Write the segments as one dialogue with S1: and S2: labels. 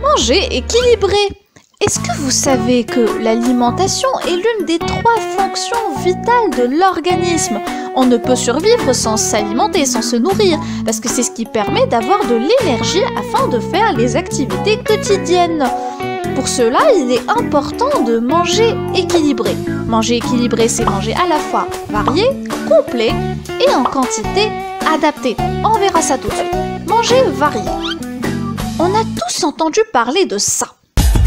S1: Manger équilibré. Est-ce que vous savez que l'alimentation est l'une des 3 fonctions vitales de l'organisme? On ne peut survivre sans s'alimenter, sans se nourrir, parce que c'est ce qui permet d'avoir de l'énergie afin de faire les activités quotidiennes. Pour cela, il est important de manger équilibré. Manger équilibré, c'est manger à la fois varié, complet et en quantité adaptée. On verra ça tout de suite. Manger varié. On a tous entendu parler de ça.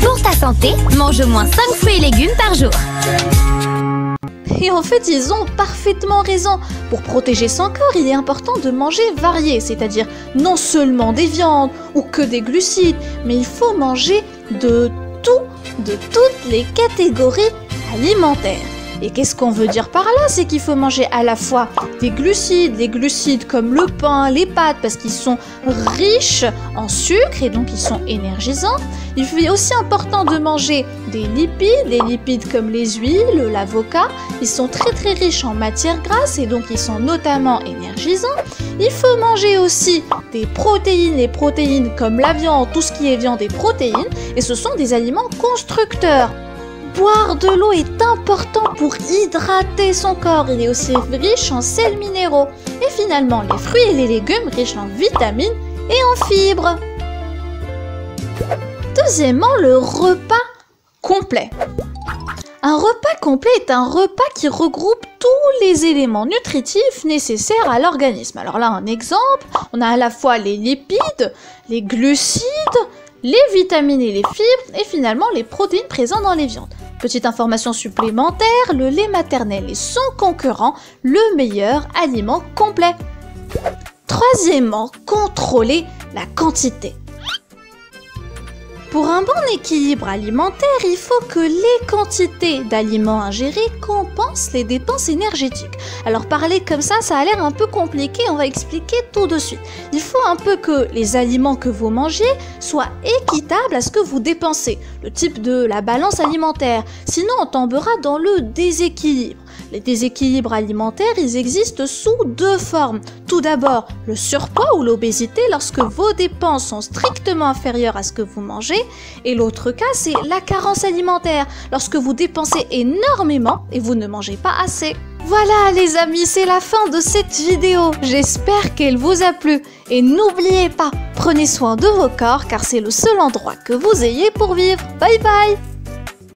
S2: Pour ta santé, mange au moins 5 fruits et légumes par jour.
S1: Et en fait, ils ont parfaitement raison. Pour protéger son corps, il est important de manger varié, c'est-à-dire non seulement des viandes ou que des glucides, mais il faut manger de tout, de toutes les catégories alimentaires. Et qu'est-ce qu'on veut dire par là? C'est qu'il faut manger à la fois des glucides, les glucides comme le pain, les pâtes, parce qu'ils sont riches en sucre et donc ils sont énergisants. Il est aussi important de manger des lipides, les lipides comme les huiles, l'avocat. Ils sont très riches en matières grasses et donc ils sont notamment énergisants. Il faut manger aussi des protéines, les protéines comme la viande, tout ce qui est viande et protéines, et ce sont des aliments constructeurs. Boire de l'eau est important pour hydrater son corps. Il est aussi riche en sels minéraux. Et finalement, les fruits et les légumes riches en vitamines et en fibres. Deuxièmement, le repas complet. Un repas complet est un repas qui regroupe tous les éléments nutritifs nécessaires à l'organisme. Alors là, un exemple, on a à la fois les lipides, les glucides, les vitamines et les fibres, et finalement les protéines présentes dans les viandes. Petite information supplémentaire, le lait maternel est sans concurrent le meilleur aliment complet. Troisièmement, contrôler la quantité. Pour un bon équilibre alimentaire, il faut que les quantités d'aliments ingérés compensent les dépenses énergétiques. Alors parler comme ça a l'air un peu compliqué, on va expliquer tout de suite. Il faut un peu que les aliments que vous mangez soient équitables à ce que vous dépensez, le type de la balance alimentaire, sinon on tombera dans le déséquilibre. Les déséquilibres alimentaires, ils existent sous 2 formes. Tout d'abord, le surpoids ou l'obésité lorsque vos dépenses sont strictement inférieures à ce que vous mangez. Et l'autre cas, c'est la carence alimentaire, lorsque vous dépensez énormément et vous ne mangez pas assez. Voilà les amis, c'est la fin de cette vidéo. J'espère qu'elle vous a plu. Et n'oubliez pas, prenez soin de vos corps car c'est le seul endroit que vous ayez pour vivre. Bye bye!